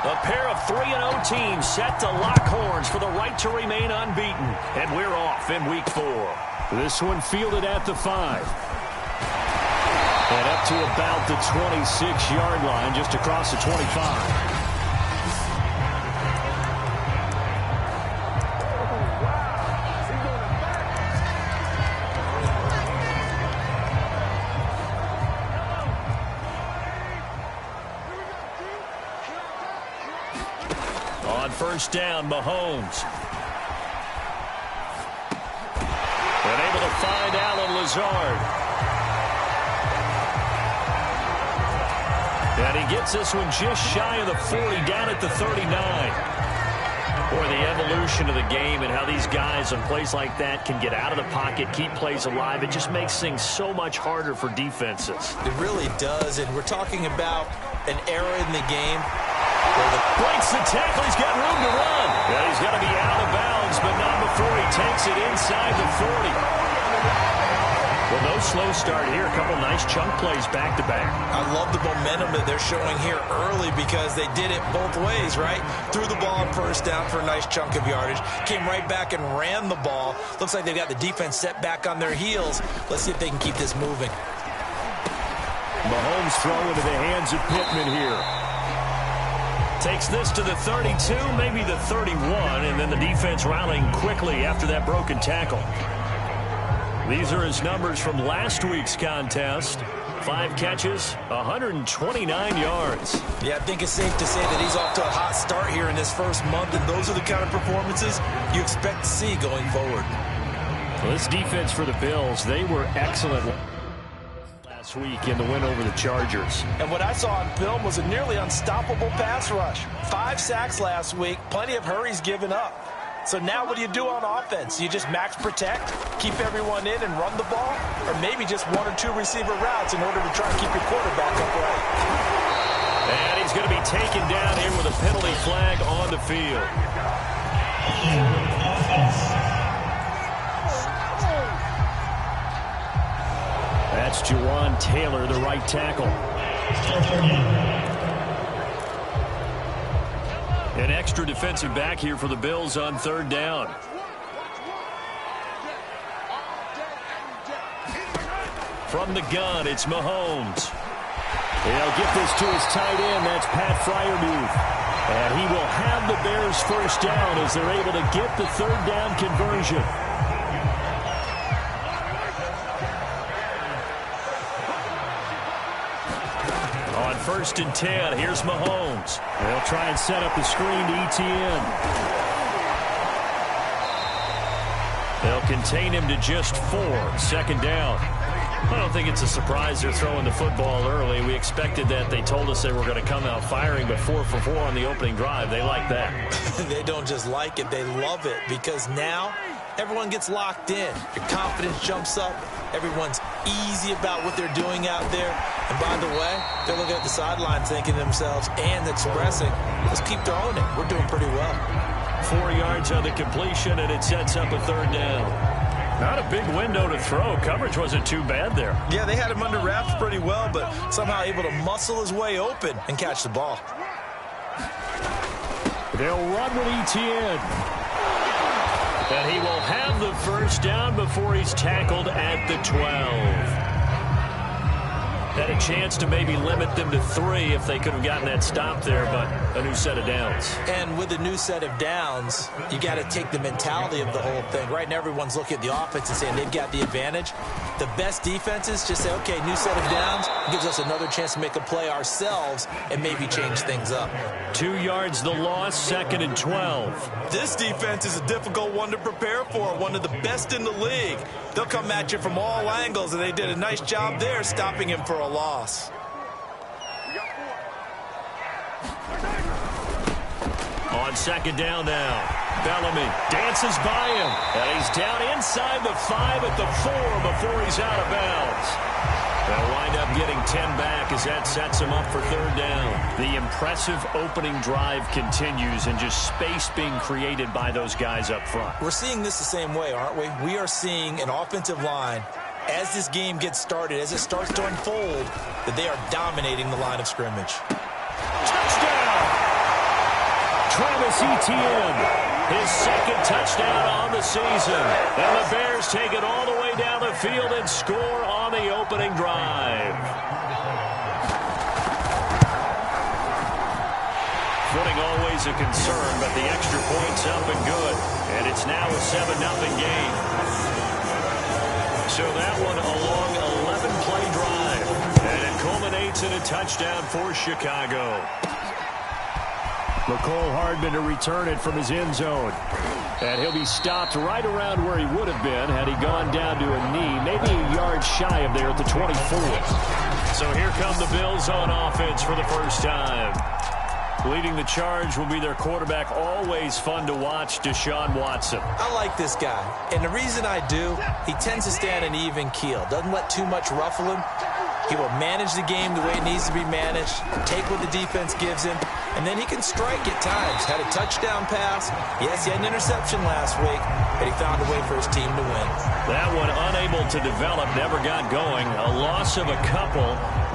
A pair of 3-0 teams set to lock horns for the right to remain unbeaten. And we're off in week 4. This one fielded at the 5. And up to about the 26-yard line, just across the 25. First down, Mahomes. And able to find Allen Lazard. And he gets this one just shy of the 40, down at the 39. Boy, the evolution of the game and how these guys on plays like that can get out of the pocket, keep plays alive, it just makes things so much harder for defenses. It really does, and we're talking about an era in the game. Breaks the tackle. He's got room to run. Yeah, he's got to be out of bounds, but not before he takes it inside the 40. Well, no slow start here. A couple nice chunk plays back-to-back. I love the momentum that they're showing here early because they did it both ways, right? Threw the ball on first down for a nice chunk of yardage. Came right back and ran the ball. Looks like they've got the defense set back on their heels. Let's see if they can keep this moving. Mahomes throw into the hands of Pittman here. Takes this to the 32, maybe the 31, and then the defense rallying quickly after that broken tackle. These are his numbers from last week's contest. 5 catches, 129 yards. Yeah, I think it's safe to say that he's off to a hot start here in this first month, and those are the kind of performances you expect to see going forward. Well, this defense for the Bills, they were excellent last week in the win over the Chargers. And what I saw on film was a nearly unstoppable pass rush. 5 sacks last week, plenty of hurries given up. So now what do you do on offense? You just max protect, keep everyone in and run the ball, or maybe just 1 or 2 receiver routes in order to try and keep your quarterback upright. And he's going to be taken down here with a penalty flag on the field. That's Jawan Taylor, the right tackle. An extra defensive back here for the Bills on 3rd down. From the gun, it's Mahomes. He'll get this to his tight end. That's Pat Freiermuth. And he will have the Bears first down as they're able to get the 3rd down conversion. On 1st and 10, here's Mahomes. They'll try and set up the screen to ETN. They'll contain him to just 4. 2nd down. I don't think it's a surprise they're throwing the football early. We expected that. They told us they were going to come out firing, but 4 for 4 on the opening drive. They like that. They don't just like it, they love it, because now everyone gets locked in. Your confidence jumps up. Everyone's easy about what they're doing out there. And by the way, they're looking at the sideline thinking to themselves and expressing, let's keep throwing it. We're doing pretty well. 4 yards on the completion, and it sets up a 3rd down. Not a big window to throw. Coverage wasn't too bad there. Yeah, they had him under wraps pretty well, but somehow able to muscle his way open and catch the ball. They'll run with ETN. And he will have the first down before he's tackled at the 12. Had a chance to maybe limit them to 3 if they could have gotten that stop there, but a new set of downs. And with a new set of downs, you got to take the mentality of the whole thing. Right now, everyone's looking at the offense and saying they've got the advantage. The best defenses just say, okay, new set of downs gives us another chance to make a play ourselves and maybe change things up. 2 yards the loss, 2nd and 12. This defense is a difficult one to prepare for, one of the best in the league. They'll come at you from all angles, and they did a nice job there stopping him for a loss. On 2nd down now, Bellamy dances by him, and he's down inside the 5 at the 4 before he's out of bounds. They'll wind up getting 10 back as that sets him up for 3rd down. The impressive opening drive continues, and just space being created by those guys up front. We're seeing this the same way, aren't we? We are seeing an offensive line, as this game gets started, as it starts to unfold, that they are dominating the line of scrimmage. Touchdown! Travis Etienne. His second touchdown on the season. And the Bears take it all the way down the field and score on the opening drive. Footing always a concern, but the extra point's up and good. And it's now a 7-0 game. So that one a long 11-play drive. And it culminates in a touchdown for Chicago. McCole Hardman to return it from his end zone. And he'll be stopped right around where he would have been had he gone down to a knee, maybe a yard shy of there at the 24. So here come the Bills on offense for the first time. Leading the charge will be their quarterback, always fun to watch, Deshaun Watson. I like this guy, and the reason I do, he tends to stay on an even keel. Doesn't let too much ruffle him. He will manage the game the way it needs to be managed, take what the defense gives him, and then he can strike at times. Had a touchdown pass. Yes, he had an interception last week, but he found a way for his team to win. That one unable to develop, never got going. A loss of a couple,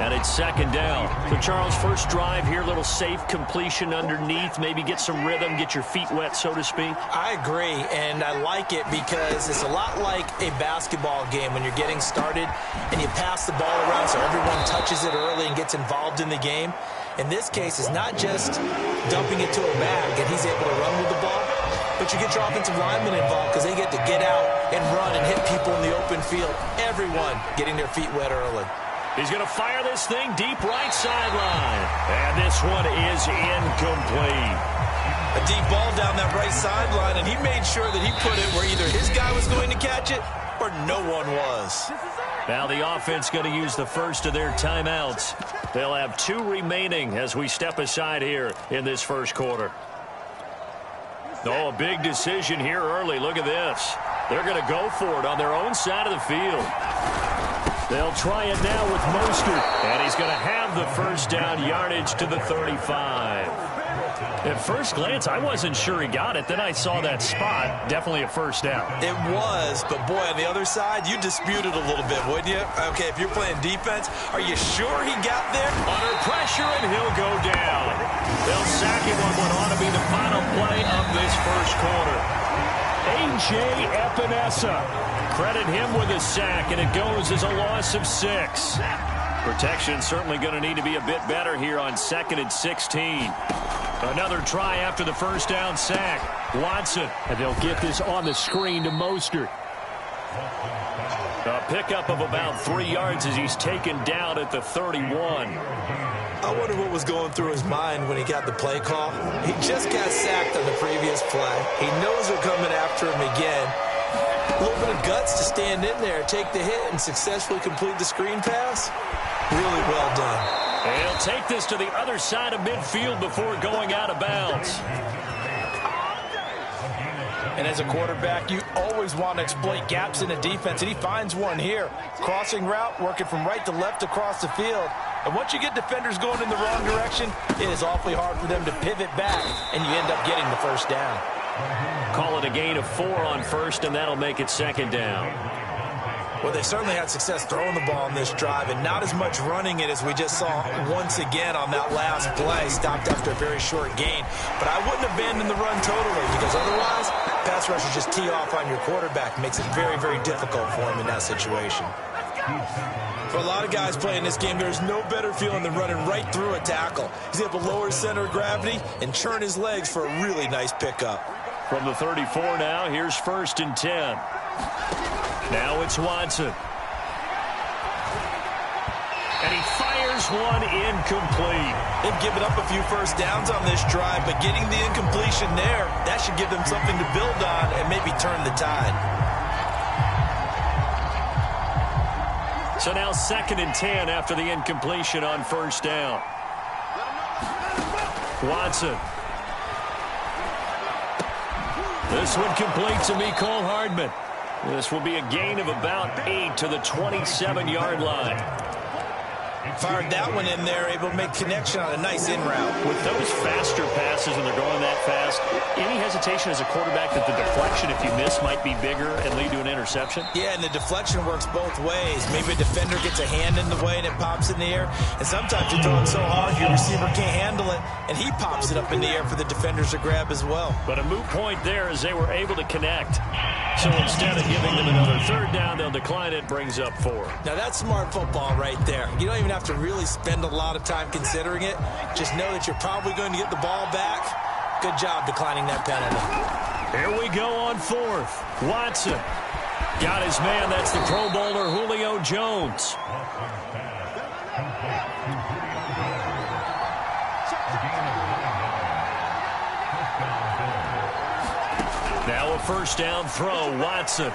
and it's second down. So, Charles, first drive here, little safe completion underneath, maybe get some rhythm, get your feet wet, so to speak. I agree, and I like it because it's a lot like a basketball game when you're getting started and you pass the ball around so everyone touches it early and gets involved in the game. In this case, it's not just dumping it to a bag and he's able to run with the ball, but you get your offensive linemen involved because they get to get out and run and hit people in the open field. Everyone getting their feet wet early. He's going to fire this thing deep right sideline. And this one is incomplete. A deep ball down that right sideline, and he made sure that he put it where either his guy was going to catch it or no one was. Now the offense going to use the first of their timeouts. They'll have 2 remaining as we step aside here in this first quarter. Oh, a big decision here early. Look at this. They're going to go for it on their own side of the field. They'll try it now with Mostert. And he's going to have the first down, yardage to the 35. At first glance, I wasn't sure he got it. Then I saw that spot. Definitely a first down. It was, but boy, on the other side, you dispute it a little bit, wouldn't you? Okay, if you're playing defense, are you sure he got there? Under pressure, and he'll go down. They'll sack him on what ought to be the final play of this first quarter. A.J. Epinesa. Credit him with a sack, and it goes as a loss of 6. Protection certainly going to need to be a bit better here on 2nd and 16. Another try after the first down sack. Watson, and they'll get this on the screen to Mostert. A pickup of about 3 yards as he's taken down at the 31. I wonder what was going through his mind when he got the play call. He just got sacked on the previous play. He knows they're coming after him again. A little bit of guts to stand in there, take the hit, and successfully complete the screen pass. Really well done. He'll take this to the other side of midfield before going out of bounds. And as a quarterback, you always want to exploit gaps in the defense, and he finds one here. Crossing route, working from right to left across the field. And once you get defenders going in the wrong direction, it is awfully hard for them to pivot back, and you end up getting the first down. Call it a gain of 4 on first, and that'll make it second down. Well, they certainly had success throwing the ball on this drive, and not as much running it as we just saw once again on that last play. Stopped after a very short gain. But I wouldn't abandon the run totally, because otherwise, pass rushers just tee off on your quarterback. Makes it very, very difficult for him in that situation. For a lot of guys playing this game, there's no better feeling than running right through a tackle. He's able to lower his center of gravity and churn his legs for a really nice pickup. From the 34 now, here's 1st and 10. Now it's Watson. And he fires one incomplete. They've given up a few first downs on this drive, but getting the incompletion there, that should give them something to build on and maybe turn the tide. So now 2nd and 10 after the incompletion on first down. Watson. This one complete to Mecole Hardman. This will be a gain of about 8 to the 27-yard line. Fired that one in there, able to make connection on a nice in route. With those faster passes when they're going that fast, any hesitation as a quarterback that the deflection, if you miss, might be bigger and lead to an interception? Yeah, and the deflection works both ways. Maybe a defender gets a hand in the way and it pops in the air. And sometimes you throw it so hard your receiver can't handle it, and he pops it up in the air for the defenders to grab as well. But a moot point there as they were able to connect. So instead of giving them another third down, they'll decline it, brings up 4. Now that's smart football right there. You don't even have to really spend a lot of time considering it. Just know that you're probably going to get the ball back. Good job declining that penalty. Here we go on 4th. Watson got his man. That's the Pro Bowler Julio Jones. Now a first down throw, Watson.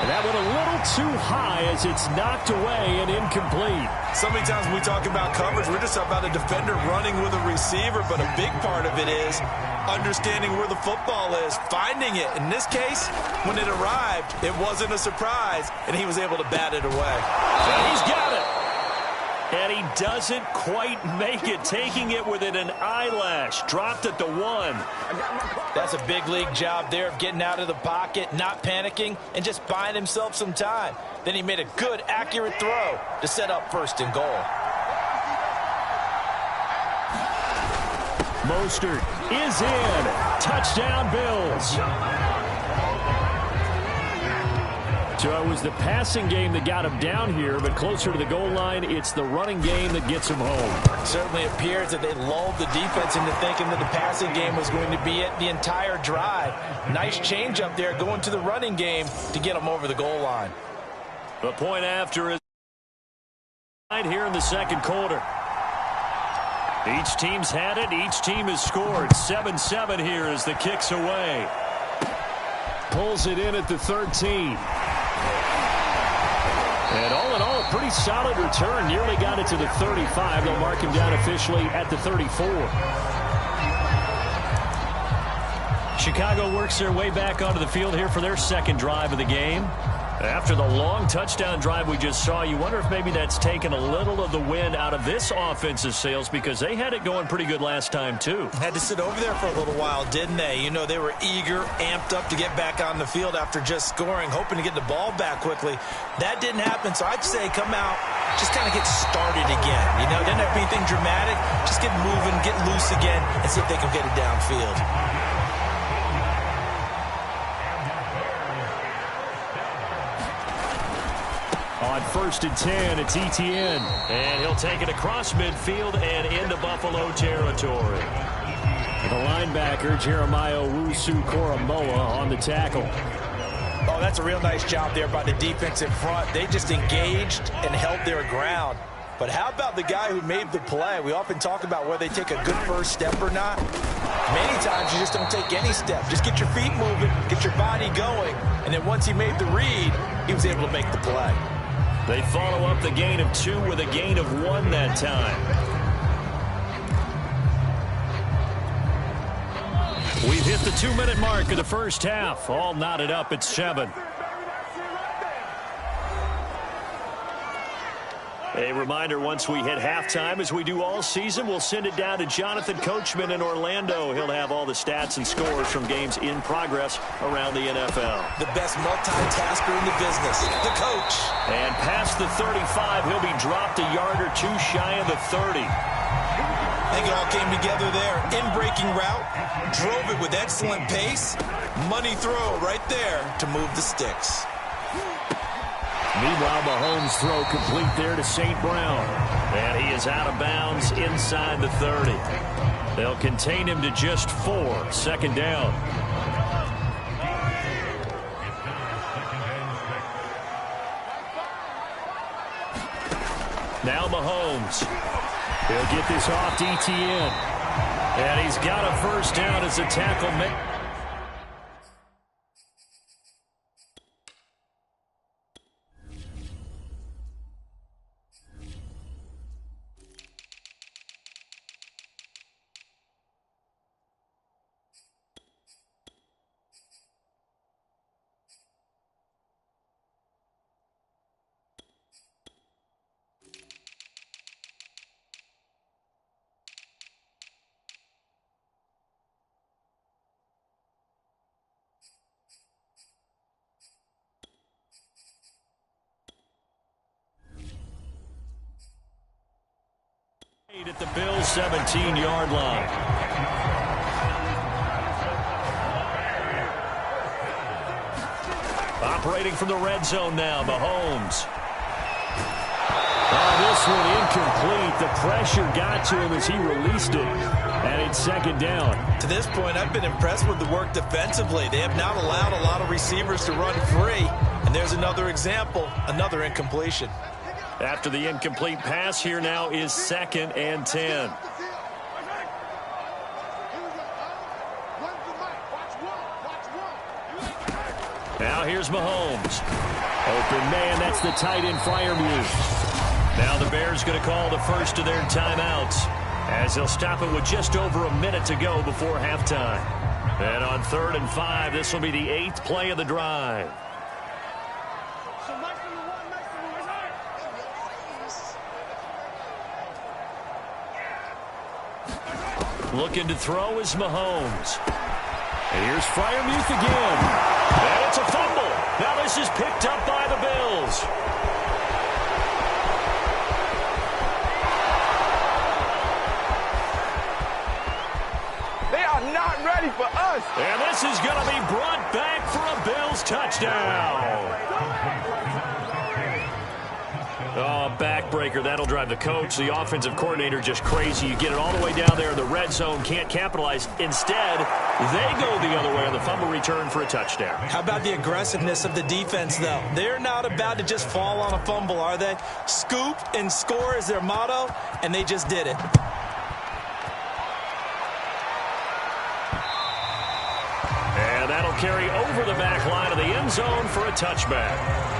And that went a little too high as it's knocked away and incomplete. So many times when we talk about coverage, we're just about a defender running with a receiver, but a big part of it is understanding where the football is, finding it. In this case, when it arrived, it wasn't a surprise, and he was able to bat it away. And he's got it. And he doesn't quite make it, taking it within an eyelash. Dropped at the 1. That's a big league job there of getting out of the pocket, not panicking, and just buying himself some time. Then he made a good, accurate throw to set up 1st and goal. Mostert is in. Touchdown, Bills. So it was the passing game that got him down here, but closer to the goal line, it's the running game that gets him home. It certainly appears that they lulled the defense into thinking that the passing game was going to be it the entire drive. Nice change up there going to the running game to get him over the goal line. The point after is right here in the second quarter. Each team's had it. Each team has scored. 7-7 here as the kick's away. Pulls it in at the 13. And all in all, pretty solid return. Nearly got it to the 35. They'll mark him down officially at the 34. Chicago works their way back onto the field here for their second drive of the game. After the long touchdown drive we just saw, you wonder if maybe that's taken a little of the wind out of this offensive sails, because they had it going pretty good last time too. Had to sit over there for a little while, didn't they? You know, they were eager, amped up to get back on the field after just scoring, hoping to get the ball back quickly. That didn't happen, so I'd say come out, just kind of get started again. You know, didn't have to be anything dramatic. Just get moving, get loose again, and see if they can get it downfield. On 1st and 10, it's Etienne. And he'll take it across midfield and into Buffalo territory. The linebacker, Jeremiah Owusu-Koramoah, on the tackle. Oh, that's a real nice job there by the defense in front. They just engaged and held their ground. But how about the guy who made the play? We often talk about whether they take a good first step or not. Many times you just don't take any step. Just get your feet moving, get your body going. And then once he made the read, he was able to make the play. They follow up the gain of 2 with a gain of 1 that time. We've hit the 2-minute mark of the first half. All knotted up at 7. A reminder, once we hit halftime, as we do all season, we'll send it down to Jonathan Coachman in Orlando. He'll have all the stats and scores from games in progress around the NFL. The best multitasker in the business, the coach. And past the 35, he'll be dropped a yard or 2 shy of the 30. I think it all came together there. In-breaking route, drove it with excellent pace. Money throw right there to move the sticks. Meanwhile, Mahomes' throw complete there to St. Brown. And he is out of bounds inside the 30. They'll contain him to just 4. Second down. Now Mahomes. He'll get this off to Etienne. And he's got a first down as a tackle. At the Bills' 17-yard line. Operating from the red zone now, Mahomes. Oh, this one incomplete. The pressure got to him as he released it, and it's second down. To this point, I've been impressed with the work defensively. They have not allowed a lot of receivers to run free, and there's another example, another incompletion. After the incomplete pass, here now is 2nd and 10. Now here's Mahomes. Open man, that's the tight end Freiermuth. Now the Bears going to call the first of their timeouts as they'll stop it with just over a minute to go before halftime. And on 3rd and 5, this will be the 8th play of the drive. Looking to throw is Mahomes. And here's Freiermuth again. And it's a fumble. Now this is picked up by the Bills. They are not ready for us. And this is going to be brought back for a Bills touchdown. Oh, backbreaker. That'll drive the coach, the offensive coordinator, just crazy. You get it all the way down there in the red zone, can't capitalize. Instead, they go the other way on the fumble return for a touchdown. How about the aggressiveness of the defense, though? They're not about to just fall on a fumble, are they? Scoop and score is their motto, and they just did it. And that'll carry over the back line of the end zone for a touchback.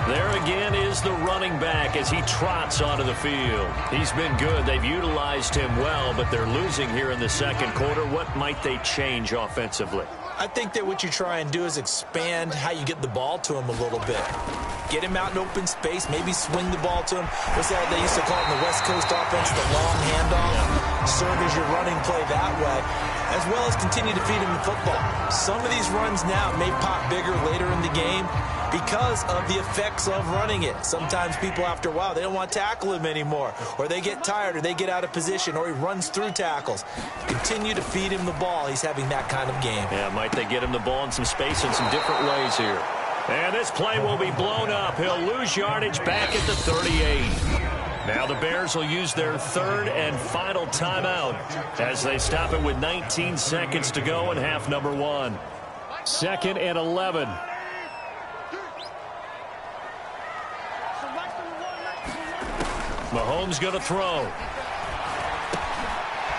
There again is the running back as he trots onto the field. He's been good. They've utilized him well, but they're losing here in the second quarter. What might they change offensively? I think that what you try and do is expand how you get the ball to him a little bit. Get him out in open space, maybe swing the ball to him. What's that they used to call it in the West Coast offense, the long handoff? Serve as your running play that way, as well as continue to feed him the football. Some of these runs now may pop bigger later in the game because of the effects of running it. Sometimes people, after a while, they don't want to tackle him anymore, or they get tired, or they get out of position, or he runs through tackles. Continue to feed him the ball. He's having that kind of game. Yeah, might they get him the ball in some space in some different ways here. And this play will be blown up. He'll lose yardage back at the 38. Now the Bears will use their 3rd and final timeout as they stop it with 19 seconds to go in half number 1. 2nd and 11. Mahomes going to throw.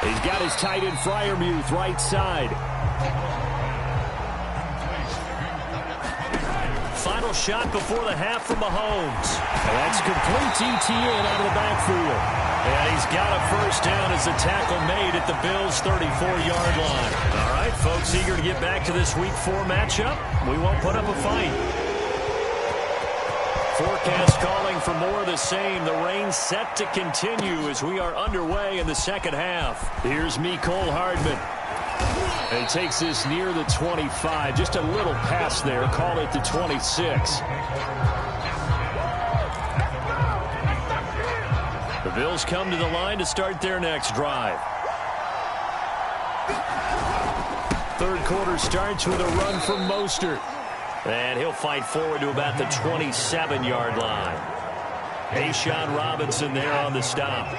He's got his tight end Freiermuth right side. Final shot before the half from Mahomes. And that's complete ETN out of the backfield. And he's got a first down as the tackle made at the Bills' 34-yard line. All right, folks, eager to get back to this Week 4 matchup. We won't put up a fight. Forecast calling for more of the same. The rain set to continue as we are underway in the second half. Here's Mecole Hardman. And he takes this near the 25. Just a little pass there. Call it the 26. The Bills come to the line to start their next drive. Third quarter starts with a run from Mostert. And he'll fight forward to about the 27-yard line. A'Shawn Robinson there on the stop.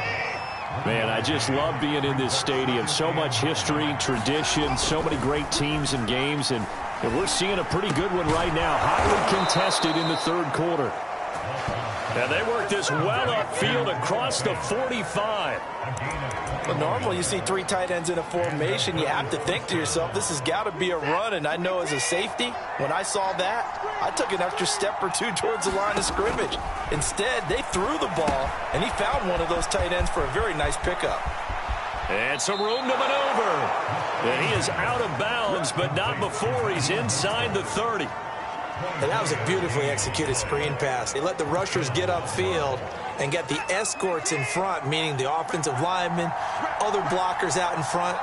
Man, I just love being in this stadium. So much history, tradition, so many great teams and games. And we're seeing a pretty good one right now. Highly contested in the third quarter. And they work this well upfield across the 45. Well, normally you see 3 tight ends in a formation. You have to think to yourself, this has got to be a run. And I know as a safety, when I saw that, I took an extra step or 2 towards the line of scrimmage. Instead, they threw the ball, and he found one of those tight ends for a very nice pickup. And some room to maneuver. And he is out of bounds, but not before he's inside the 30. And that was a beautifully executed screen pass. They let the rushers get upfield and get the escorts in front, meaning the offensive linemen, other blockers out in front,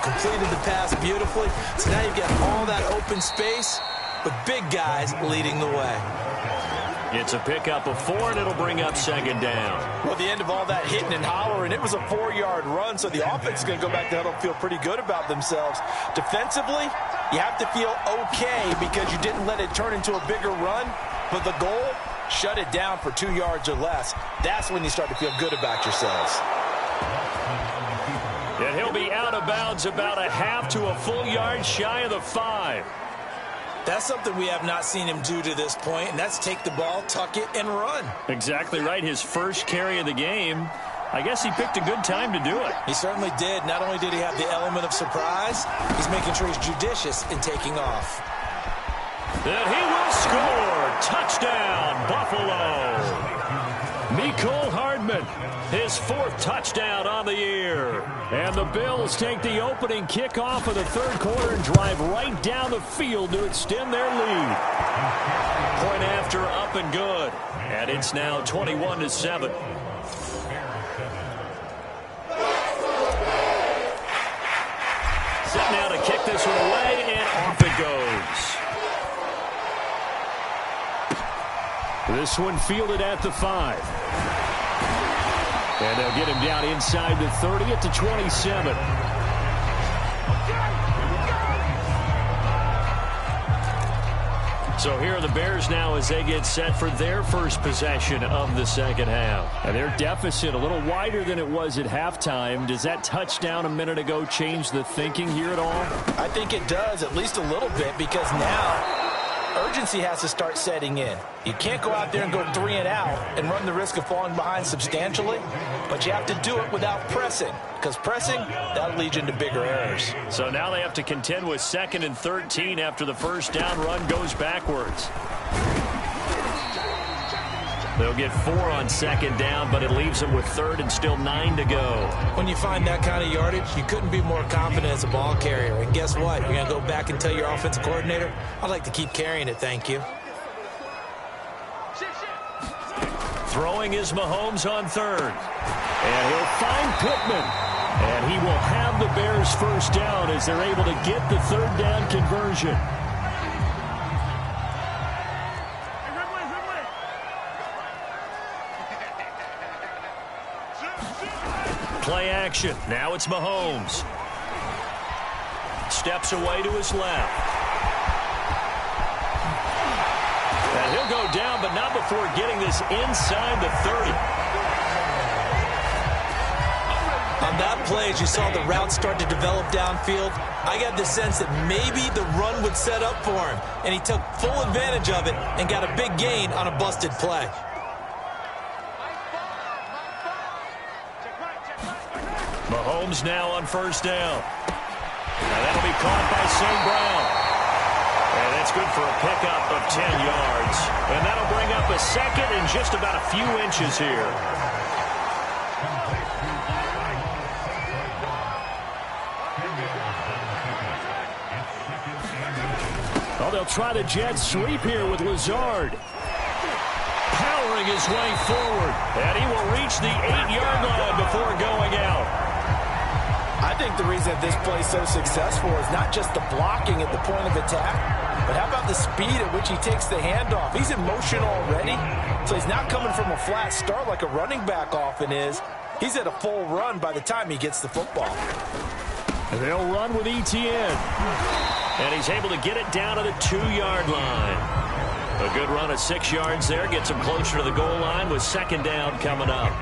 completed the pass beautifully. So now you've got all that open space with big guys leading the way. It's a pickup of 4, and it'll bring up second down. Well, the end of all that hitting and hollering, it was a 4-yard run, so the offense is going to go back to huddle and feel pretty good about themselves. Defensively, you have to feel okay because you didn't let it turn into a bigger run, but the goal, shut it down for 2 yards or less. That's when you start to feel good about yourselves. And he'll be out of bounds about a half to a full yard shy of the 5. That's something we have not seen him do to this point, and that's take the ball, tuck it, and run. Exactly right. His first carry of the game. I guess he picked a good time to do it. He certainly did. Not only did he have the element of surprise, he's making sure he's judicious in taking off. And he will score. Touchdown, Buffalo. Mecole Hardman, his 4th touchdown on the year. And the Bills take the opening kickoff of the 3rd quarter and drive right down the field to extend their lead. Point after, up and good. And it's now 21-7. Set now to kick this one away, and off it goes. This one fielded at the 5. And they'll get him down inside the 30 at the 27. So here are the Bears now as they get set for their first possession of the second half. And their deficit a little wider than it was at halftime. Does that touchdown a minute ago change the thinking here at all? I think it does, at least a little bit, because now urgency has to start setting in. You can't go out there and go 3 and out and run the risk of falling behind substantially, but you have to do it without pressing, because pressing, that'll lead you into bigger errors. So now they have to contend with 2nd and 13 after the first down run goes backwards. They'll get 4 on 2nd down, but it leaves them with 3rd and still 9 to go. When you find that kind of yardage, you couldn't be more confident as a ball carrier. And guess what? You're going to go back and tell your offensive coordinator, I'd like to keep carrying it, thank you. Throwing is Mahomes on 3rd. And he'll find Pittman. And he will have the Bears first down as they're able to get the 3rd down conversion. Play action. Now it's Mahomes. Steps away to his left. And he'll go down, but not before getting this inside the 30. On that play, as you saw the route start to develop downfield, I got the sense that maybe the run would set up for him, and he took full advantage of it and got a big gain on a busted play. Mahomes now on first down. And that'll be caught by St. Brown. And that's good for a pickup of 10 yards. And that'll bring up a 2nd and just about a few inches here. Oh, they'll try the jet sweep here with Lazard. Powering his way forward. And he will reach the 8-yard line before going out. I think the reason that this play is so successful is not just the blocking at the point of attack, but how about the speed at which he takes the handoff? He's in motion already, so he's not coming from a flat start like a running back often is. He's at a full run by the time he gets the football. And they'll run with Etienne. And he's able to get it down to the 2-yard line. A good run of 6 yards there gets him closer to the goal line with 2nd down coming up.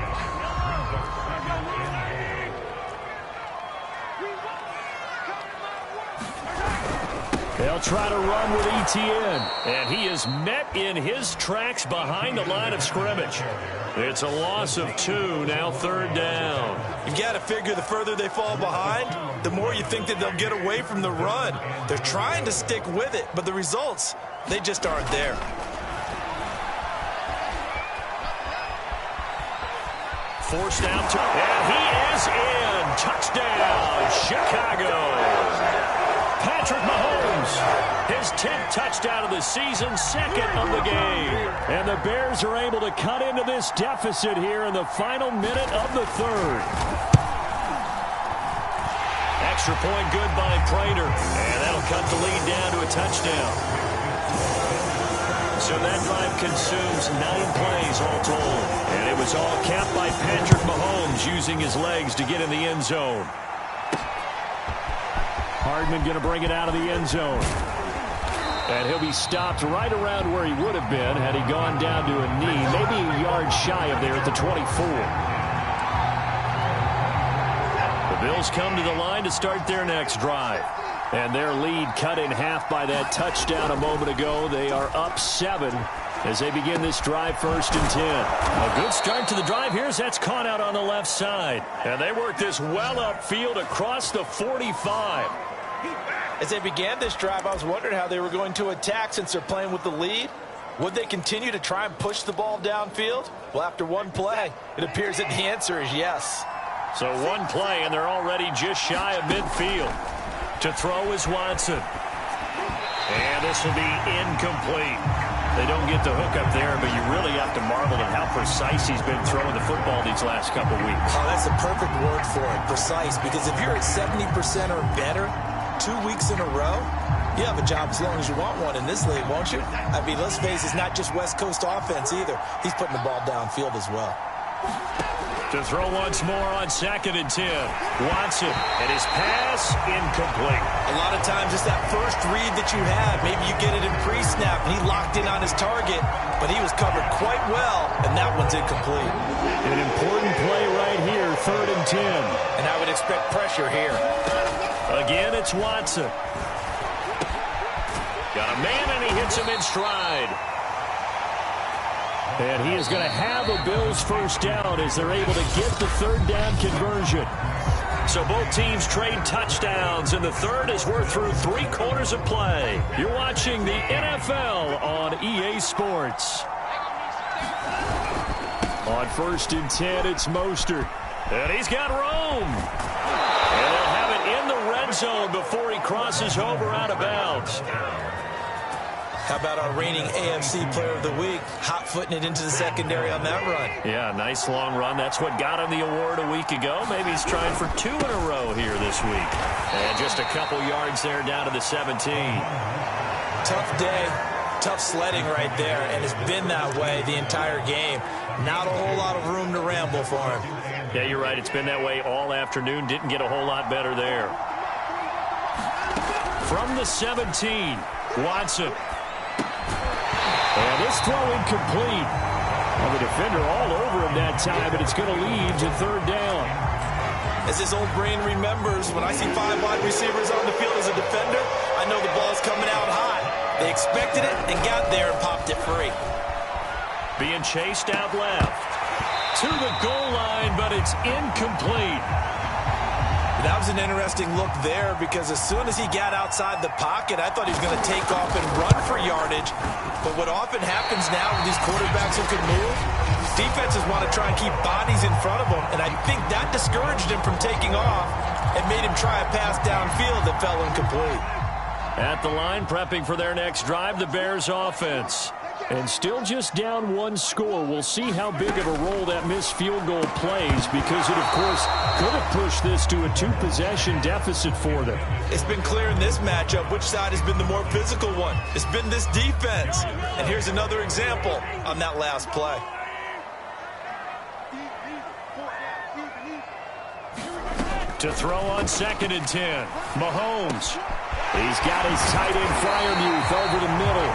They'll try to run with Etienne. And he is met in his tracks behind the line of scrimmage. It's a loss of 2, now 3rd down. You've got to figure the further they fall behind, the more you think that they'll get away from the run. They're trying to stick with it, but the results, they just aren't there. Forced out to, and he is in. Touchdown, Chicago. Patrick Mahomes, his 10th touchdown of the season, 2nd of the game. And the Bears are able to cut into this deficit here in the final minute of the 3rd. Extra point good by Prater. And that'll cut the lead down to a touchdown. So that drive consumes 9 plays all told. And it was all capped by Patrick Mahomes using his legs to get in the end zone. Hardman going to bring it out of the end zone. And he'll be stopped right around where he would have been had he gone down to a knee, maybe a yard shy of there at the 24. The Bills come to the line to start their next drive. And their lead cut in half by that touchdown a moment ago. They are up 7 as they begin this drive, 1st and 10. A good start to the drive here as that's caught out on the left side. And they work this well upfield across the 45. As they began this drive, I was wondering how they were going to attack since they're playing with the lead. Would they continue to try and push the ball downfield? Well, after one play, it appears that the answer is yes. So one play, and they're already just shy of midfield. To throw is Watson. And this will be incomplete. They don't get the hook up there, but you really have to marvel at how precise he's been throwing the football these last couple weeks. Oh, that's the perfect word for it, precise. Because if you're at 70% or better 2 weeks in a row, you have a job as long as you want one in this league, won't you? I mean, let's face it, it's not just West Coast offense either. He's putting the ball downfield as well. To throw once more on 2nd and 10. Watson, and his pass incomplete. A lot of times it's that first read that you have. Maybe you get it in pre-snap, and he locked in on his target, but he was covered quite well, and that one's incomplete. An important play right here, 3rd and 10. And I would expect pressure here. Again, it's Watson. Got a man, and he hits him in stride. And he is going to have a Bills first down as they're able to get the 3rd down conversion. So both teams trade touchdowns, and the third as we're through 3 quarters of play. You're watching the NFL on EA Sports. On 1st and 10, it's Mostert. And he's got room. And they'll have it in the red zone before he crosses over out of bounds. How about our reigning AFC Player of the Week, hot-footing it into the secondary on that run? Yeah, nice long run. That's what got him the award a week ago. Maybe he's trying for 2 in a row here this week. And just a couple yards there down to the 17. Tough day, tough sledding right there, and it's been that way the entire game. Not a whole lot of room to ramble for him. Yeah, you're right. It's been that way all afternoon. Didn't get a whole lot better there. From the 17, Watson. And this throw incomplete. Well, the defender all over him that time, but it's going to lead to 3rd down. As this old brain remembers, when I see 5 wide receivers on the field as a defender, I know the ball's coming out hot. They expected it and got there and popped it free. Being chased out left. To the goal line, but it's incomplete. That was an interesting look there because as soon as he got outside the pocket, I thought he was going to take off and run for yardage. But what often happens now with these quarterbacks who can move, defenses want to try and keep bodies in front of them, and I think that discouraged him from taking off and made him try a pass downfield that fell incomplete. At the line, prepping for their next drive, the Bears offense. And still just down 1 score. We'll see how big of a role that missed field goal plays because it, of course, could have pushed this to a 2-possession deficit for them. It's been clear in this matchup which side has been the more physical one. It's been this defense. And here's another example on that last play. To throw on 2nd and 10, Mahomes. He's got his tight end Freiermuth over the middle.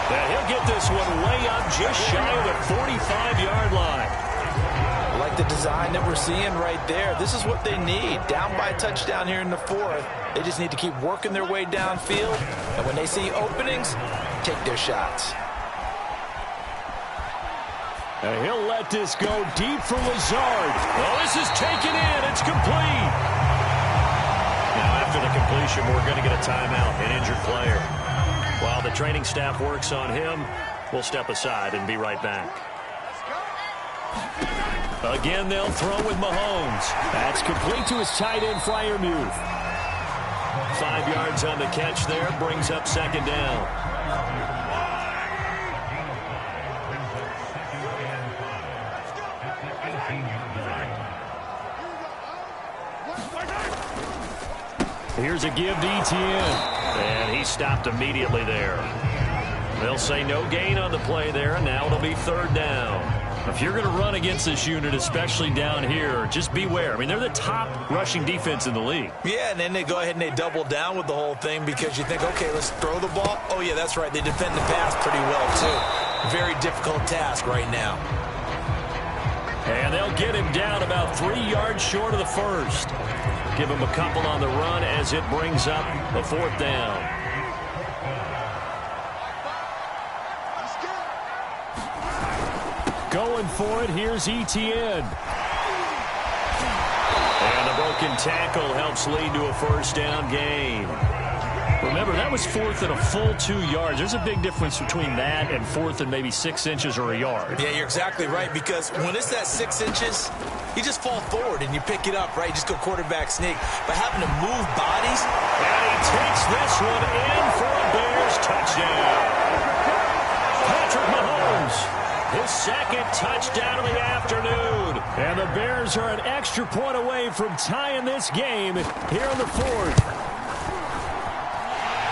And he'll get this one way up just shy of the 45-yard line. I like the design that we're seeing right there. This is what they need. Down by a touchdown here in the 4th. They just need to keep working their way downfield. And when they see openings, take their shots. And he'll let this go deep for Lazard. Oh, this is taken in. It's complete. Now, after the completion, we're going to get a timeout, an injured player. While the training staff works on him, we'll step aside and be right back. Again, they'll throw with Mahomes. That's complete to his tight end, Freiermuth. 5 yards on the catch there, brings up 2nd down. Here's a give to Etienne. And he stopped immediately there. They'll say no gain on the play there, and now it'll be third down. If you're going to run against this unit, especially down here, just beware. I mean, they're the top rushing defense in the league. Yeah, and then they go ahead and they double down with the whole thing because you think, okay, let's throw the ball. Oh, yeah, that's right. They defend the pass pretty well, too. Very difficult task right now. And they'll get him down about 3 yards short of the first. Give him a couple on the run as it brings up a fourth down. Going for it, here's Etienne. And the broken tackle helps lead to a first down gain. Remember, that was fourth and a full 2 yards. There's a big difference between that and fourth and maybe 6 inches or a yard. Yeah, you're exactly right, because when it's that 6 inches, you just fall forward and you pick it up, right? You just go quarterback sneak. But having to move bodies. And he takes this one in for a Bears touchdown. Patrick Mahomes, his second touchdown of the afternoon. And the Bears are an extra point away from tying this game here in the fourth.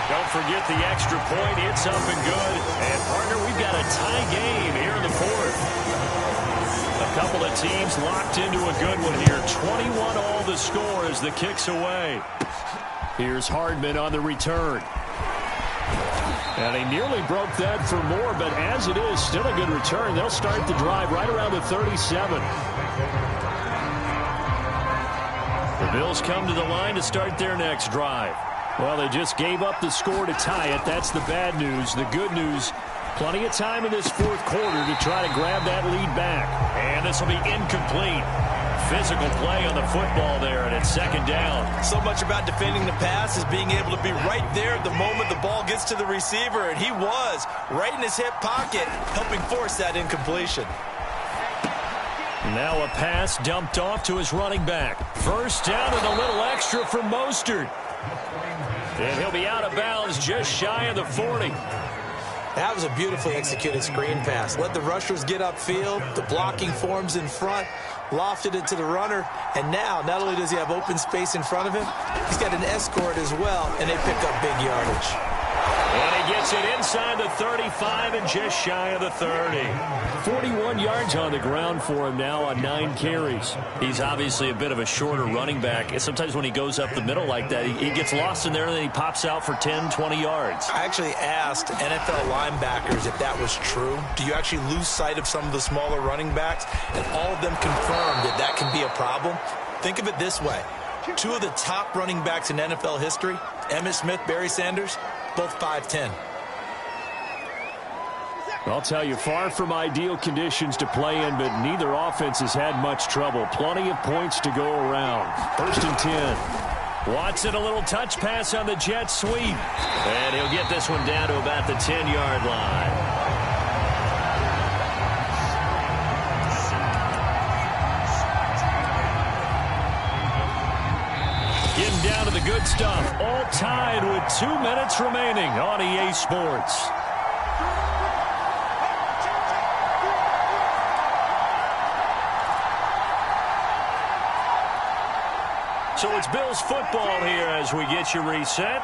Don't forget the extra point. It's up and good. And, partner, we've got a tie game here in the fourth. A couple of teams locked into a good one here. 21 all the score as the kick's away. Here's Hardman on the return. And he nearly broke that for more, but as it is, still a good return. They'll start the drive right around the 37. The Bills come to the line to start their next drive. Well, they just gave up the score to tie it. That's the bad news. The good news, plenty of time in this fourth quarter to try to grab that lead back. And this will be incomplete. Physical play on the football there, and it's second down. So much about defending the pass is being able to be right there at the moment the ball gets to the receiver, and he was right in his hip pocket, helping force that incompletion. Now a pass dumped off to his running back. First down and a little extra from Mostert. And he'll be out of bounds just shy of the 40. That was a beautifully executed screen pass. Let the rushers get upfield. The blocking forms in front. Lofted it to the runner. And now, not only does he have open space in front of him, he's got an escort as well, and they pick up big yardage. And he gets it inside the 35 and just shy of the 30. 41 yards on the ground for him now on 9 carries. He's obviously a bit of a shorter running back. And sometimes when he goes up the middle like that, he gets lost in there and then he pops out for 10, 20 yards. I actually asked NFL linebackers if that was true. Do you actually lose sight of some of the smaller running backs? And all of them confirmed that that can be a problem. Think of it this way. 2 of the top running backs in NFL history, Emmitt Smith, Barry Sanders, both 5'10". I'll tell you, far from ideal conditions to play in, but neither offense has had much trouble. Plenty of points to go around. First and 10. Watson, a little touch pass on the jet sweep. And he'll get this one down to about the 10-yard line. Getting down to the good stuff. All tied with 2 minutes remaining on EA Sports. So it's Bills football here as we get you reset.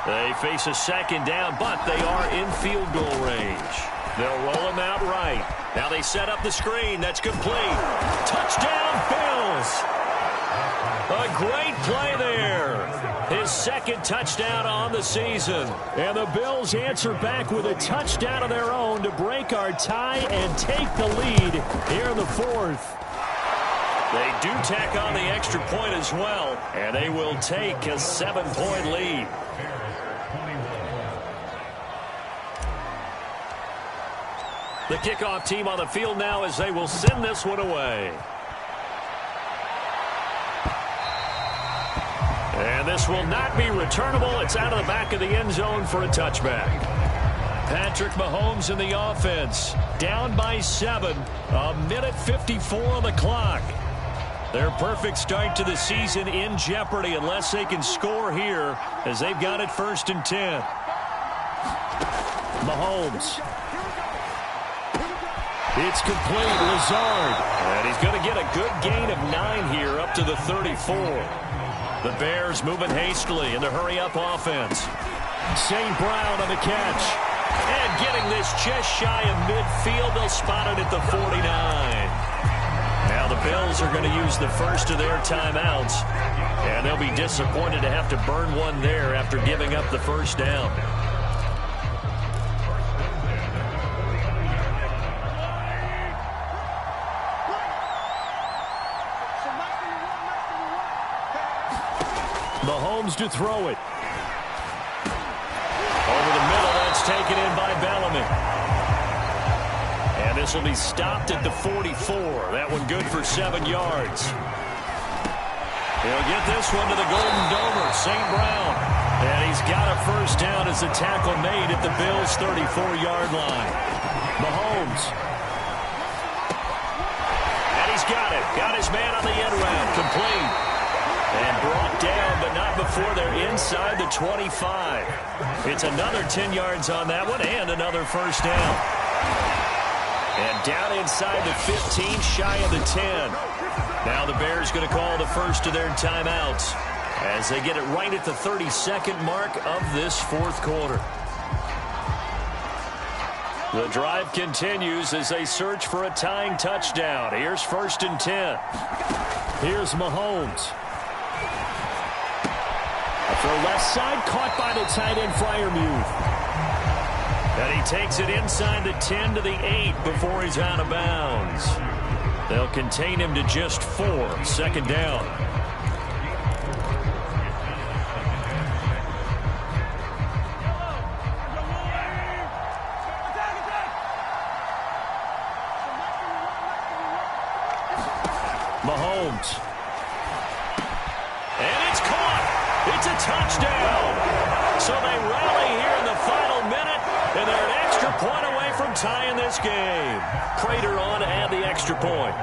They face a second down, but they are in field goal range. They'll roll him out right. Now they set up the screen. That's complete. Touchdown, Bills. A great play there. His second touchdown on the season. And the Bills answer back with a touchdown of their own to break our tie and take the lead here in the fourth. They do tack on the extra point as well, and they will take a 7-point lead. The kickoff team on the field now as they will send this one away. And this will not be returnable. It's out of the back of the end zone for a touchback. Patrick Mahomes in the offense. Down by 7. 1:54 on the clock. Their perfect start to the season in jeopardy unless they can score here as they've got it first and 10. Mahomes. It's complete. Lazard. And he's going to get a good gain of 9 here up to the 34. The Bears moving hastily in the hurry-up offense. St. Brown on the catch. And getting this just shy of midfield, they'll spot it at the 49. Now the Bills are going to use the first of their timeouts, and they'll be disappointed to have to burn one there after giving up the first down. Mahomes to throw it. Over the middle, that's taken in by Bellamy. And this will be stopped at the 44. That one good for 7 yards. He'll get this one to the Golden Domer, St. Brown. And he's got a first down as the tackle made at the Bills' 34-yard line. Mahomes. And he's got it. Got his man on the end round. Complete. And brought down, but not before they're inside the 25. It's another 10 yards on that one and another first down. And down inside the 15, shy of the 10. Now the Bears going to call the first of their timeouts as they get it right at the 32nd mark of this fourth quarter. The drive continues as they search for a tying touchdown. Here's 1st and 10. Here's Mahomes. Throw left side, caught by the tight end, Freiermuth. And he takes it inside the 10 to the 8 before he's out of bounds. They'll contain him to just 4. 2nd down. Mahomes. And it's caught. It's a touchdown. So they rally here in the final minute, and they're an extra point away from tying this game. Prater on to add the extra point.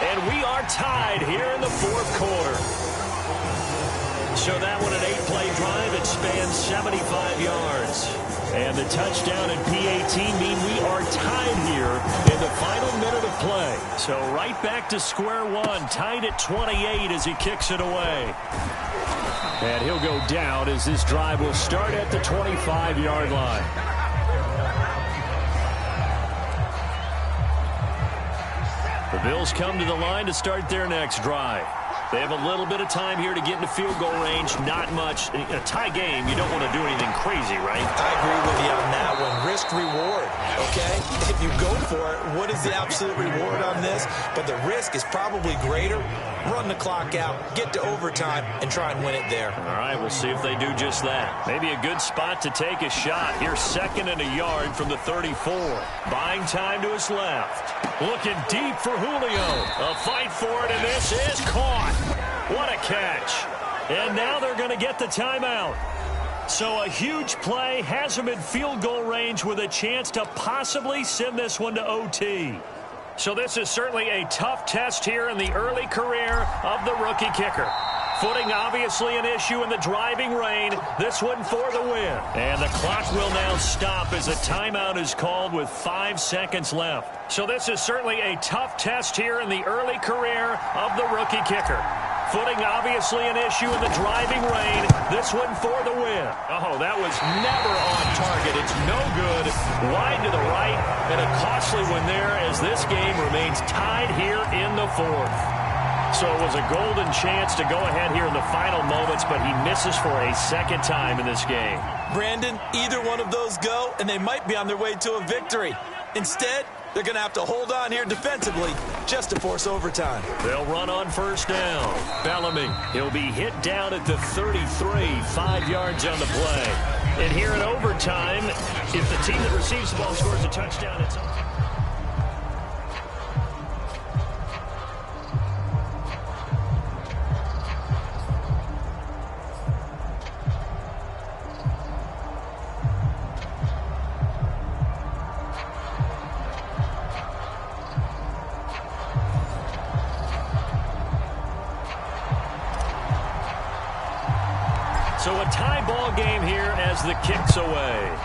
And we are tied here in the fourth quarter. So that one an 8-play drive. It spans 75 yards. And the touchdown and PAT mean we are tied here in the final minute of play. So right back to square one, tied at 28 as he kicks it away. And he'll go down as this drive will start at the 25-yard line. The Bills come to the line to start their next drive. They have a little bit of time here to get into field goal range. Not much. In a tie game, you don't want to do anything crazy, right? I agree with you on that one. Risk-reward, okay? If you go for it, what is the absolute reward on this? But the risk is probably greater. Run the clock out, get to overtime, and try and win it there. All right, we'll see if they do just that. Maybe a good spot to take a shot. Here's 2nd and a yard from the 34. Buying time to his left. Looking deep for Julio. A fight for it, and this is caught. What a catch. And now they're going to get the timeout. So a huge play has them in field goal range with a chance to possibly send this one to OT. So this is certainly a tough test here in the early career of the rookie kicker. Footing obviously an issue in the driving rain. This one for the win. And the clock will now stop as a timeout is called with 5 seconds left. So this is certainly a tough test here in the early career of the rookie kicker. Footing obviously an issue in the driving rain. This one for the win. Oh, that was never on target. It's no good. Wide to the right, and a costly one there as this game remains tied here in the fourth. So it was a golden chance to go ahead here in the final moments, but he misses for a second time in this game. Brandon, either one of those go, and they might be on their way to a victory. Instead, they're going to have to hold on here defensively just to force overtime. They'll run on first down. Bellamy, he'll be hit down at the 33, 5 yards on the play. And here in overtime, if the team that receives the ball scores a touchdown, it's on. So a tie ball game here as the kick's away.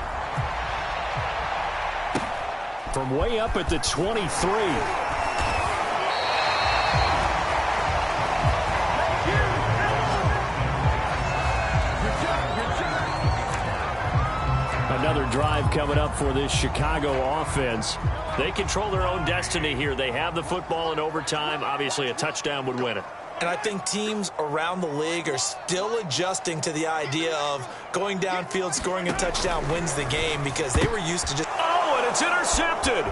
From way up at the 23. Another drive coming up for this Chicago offense. They control their own destiny here. They have the football in overtime. Obviously, a touchdown would win it. And I think teams around the league are still adjusting to the idea of going downfield, scoring a touchdown wins the game because they were used to just... Oh, and it's intercepted.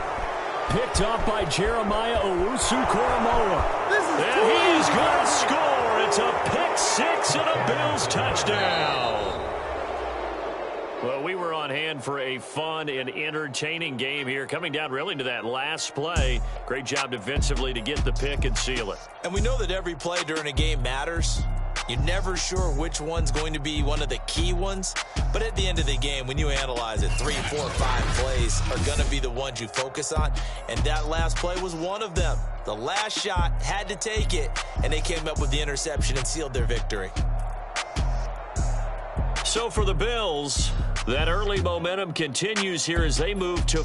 Picked up by Jeremiah Owusu-Koramoah. And he is going to score. It's a pick six and a Bills touchdown. Well, we were on hand for a fun and entertaining game here. Coming down really to that last play. Great job defensively to get the pick and seal it. And we know that every play during a game matters. You're never sure which one's going to be one of the key ones. But at the end of the game, when you analyze it, 3, 4, 5 plays are going to be the ones you focus on. And that last play was one of them. The last shot had to take it, and they came up with the interception and sealed their victory. So for the Bills, that early momentum continues here as they move to